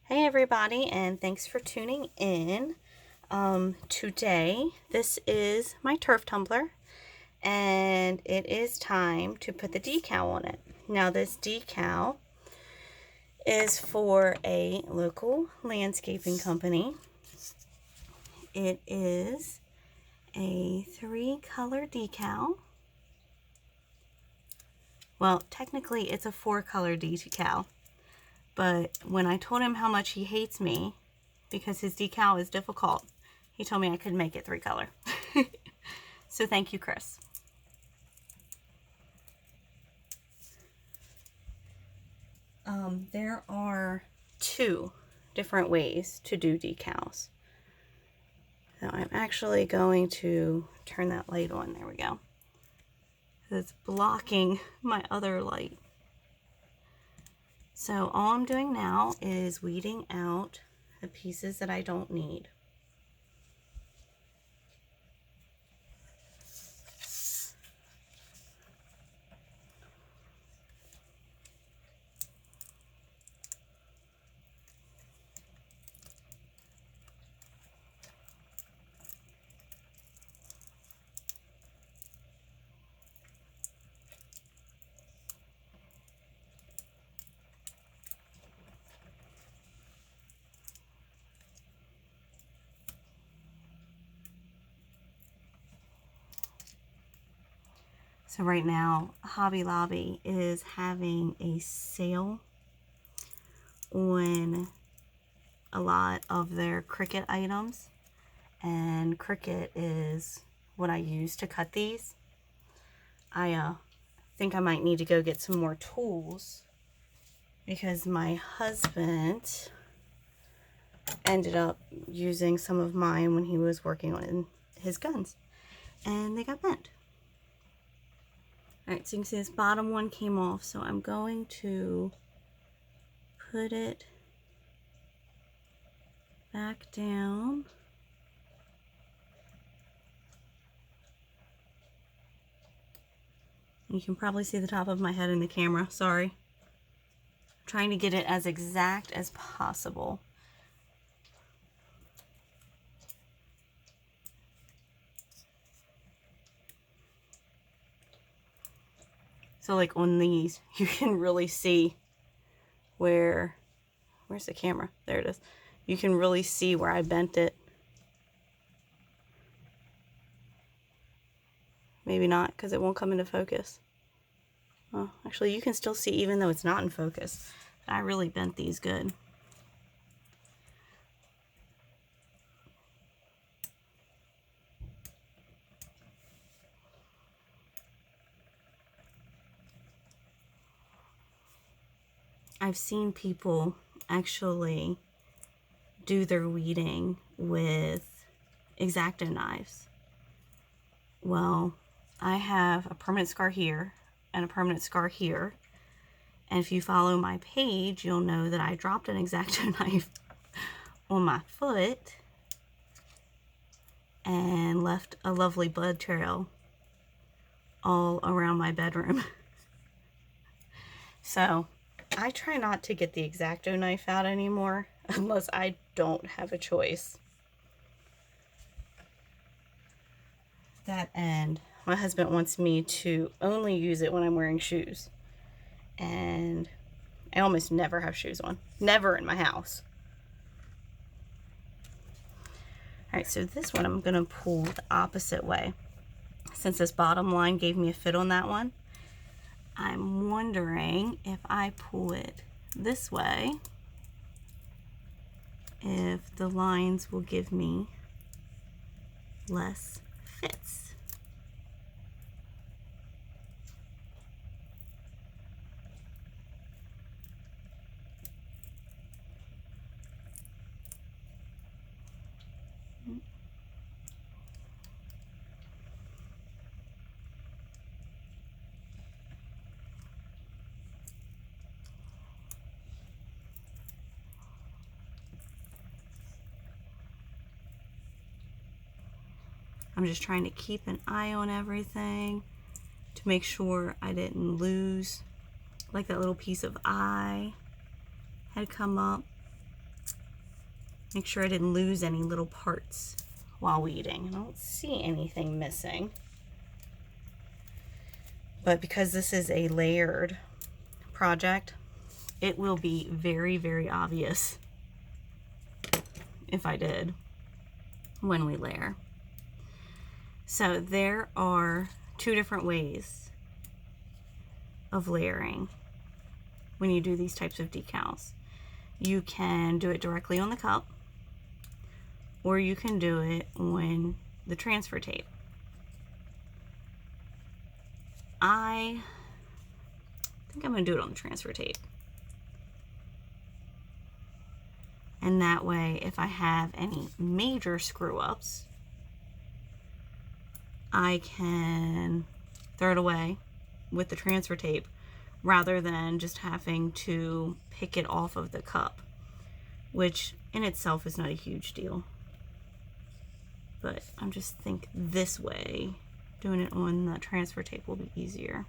Hey everybody, and thanks for tuning in. Today, this is my turf tumbler, and it is time to put the decal on it. Now this decal is for a local landscaping company. It is a 3-color decal. Well, technically it's a 4-color decal. But when I told him how much he hates me because his decal is difficult, he told me I could make it 3-color. So thank you, Chris. There are 2 different ways to do decals. So I'm actually going to turn that light on. There we go. It's blocking my other light. So all I'm doing now is weeding out the pieces that I don't need. So right now, Hobby Lobby is having a sale on a lot of their Cricut items. And Cricut is what I use to cut these. I think I might need to go get some more tools because my husband ended up using some of mine when he was working on his guns. And they got bent. Alright, so you can see this bottom one came off, so I'm going to put it back down. You can probably see the top of my head in the camera, sorry. I'm trying to get it as exact as possible. So like on these, you can really see where's the camera? There it is. You can really see where I bent it. Maybe not, because it won't come into focus. Well, actually you can still see even though it's not in focus. I really bent these good. I've seen people actually do their weeding with X-Acto knives. Well, I have a permanent scar here and a permanent scar here. And if you follow my page, you'll know that I dropped an X-Acto knife on my foot and left a lovely blood trail all around my bedroom. So I try not to get the X-Acto knife out anymore unless I don't have a choice. That end, my husband wants me to only use it when I'm wearing shoes. And I almost never have shoes on. Never in my house. Alright, so this one I'm going to pull the opposite way. Since this bottom line gave me a fit on that one, I'm wondering if I pull it this way, if the lines will give me less fits. I'm just trying to keep an eye on everything to make sure I didn't lose, like that little piece of eye had come up. Make sure I didn't lose any little parts while weeding. I don't see anything missing. But because this is a layered project, it will be very, very obvious if I did when we layer. So there are two different ways of layering when you do these types of decals. You can do it directly on the cup, or you can do it on the transfer tape. I think I'm going to do it on the transfer tape. And that way, if I have any major screw-ups, I can throw it away with the transfer tape rather than just having to pick it off of the cup, which in itself is not a huge deal. But I just think this way, doing it on the transfer tape will be easier.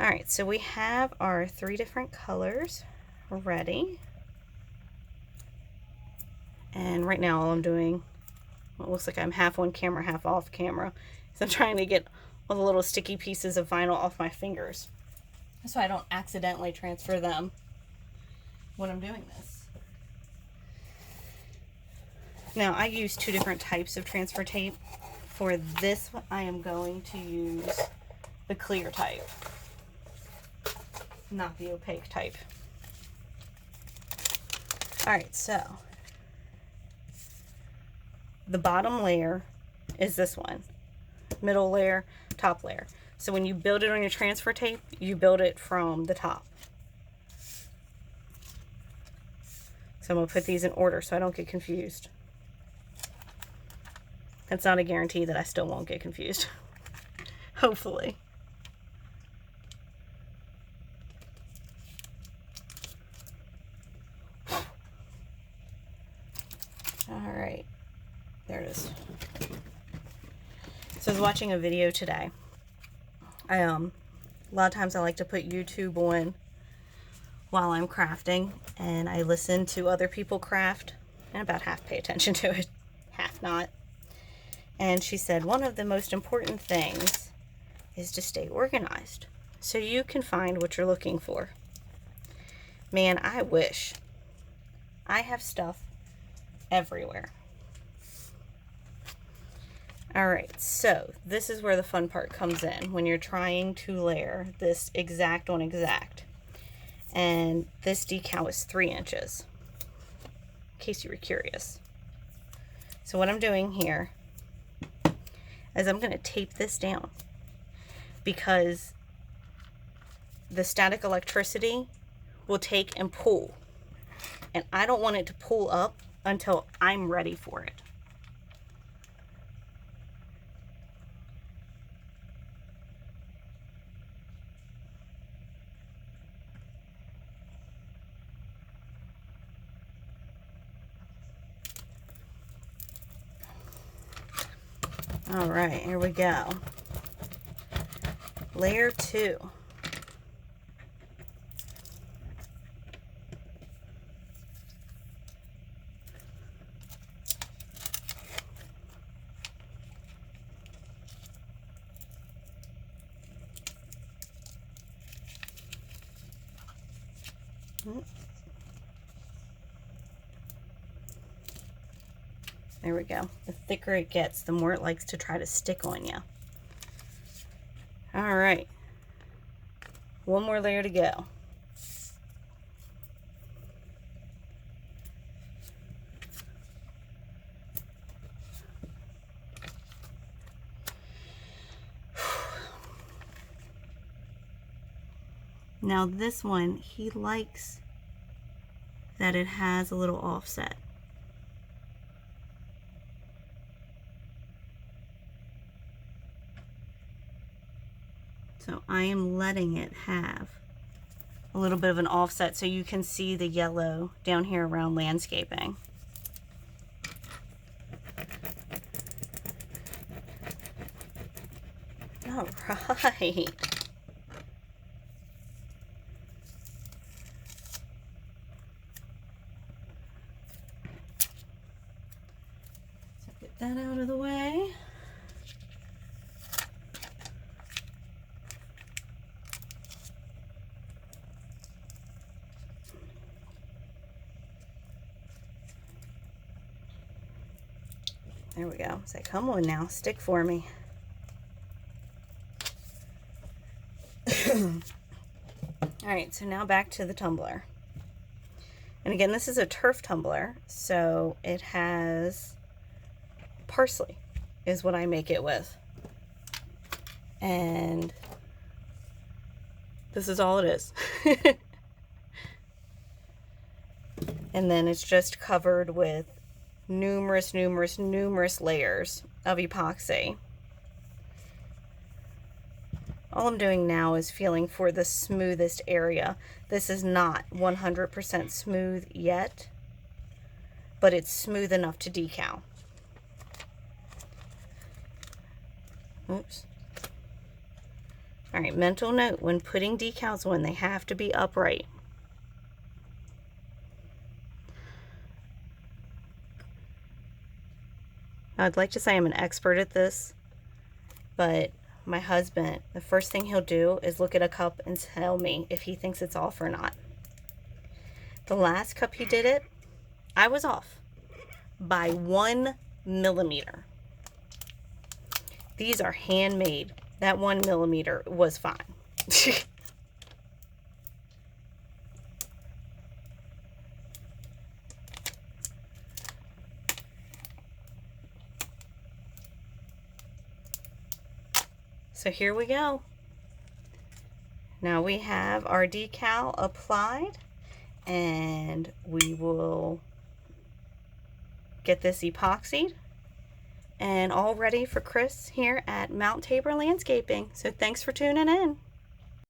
All right, so we have our 3 different colors ready. And right now all I'm doing, well, it looks like I'm half on camera, half off camera. So I'm trying to get all the little sticky pieces of vinyl off my fingers so I don't accidentally transfer them when I'm doing this. Now, I use 2 different types of transfer tape. For this, I am going to use the clear type, not the opaque type. Alright, so the bottom layer is this one. Middle layer, top layer. So when you build it on your transfer tape, you build it from the top. So I'm going to put these in order so I don't get confused. That's not a guarantee that I still won't get confused. Hopefully. Alright. There it is. So I was watching a video today. A lot of times I like to put YouTube on while I'm crafting, and I listen to other people craft, and about half pay attention to it, half not. And she said one of the most important things is to stay organized so you can find what you're looking for. Man, I wish. I have stuff everywhere. Alright, so this is where the fun part comes in when you're trying to layer this exact on exact. And this decal is 3 inches, in case you were curious. So what I'm doing here is I'm going to tape this down because the static electricity will take and pull. And I don't want it to pull up until I'm ready for it. All right, here we go. Layer 2. There we go. The thicker it gets, the more it likes to try to stick on you. All right. One more layer to go. Now this one, he likes that it has a little offset. So I am letting it have a little bit of an offset so you can see the yellow down here around landscaping. All right. Get that out of the way. There we go. Say, come on now, stick for me. Alright, so now back to the tumbler. And again, this is a turf tumbler, so it has parsley is what I make it with. And this is all it is. And then it's just covered with numerous layers of epoxy. All I'm doing now is feeling for the smoothest area. This is not 100% smooth yet, but it's smooth enough to decal. Oops. All right, mental note, when putting decals on, they have to be upright. I'd like to say I'm an expert at this, but my husband, the first thing he'll do is look at a cup and tell me if he thinks it's off or not. The last cup he did it, I was off by 1 millimeter. These are handmade. That 1 millimeter was fine. So here we go. Now we have our decal applied, and we will get this epoxied and all ready for Chris here at Mount Tabor Landscaping. So thanks for tuning in.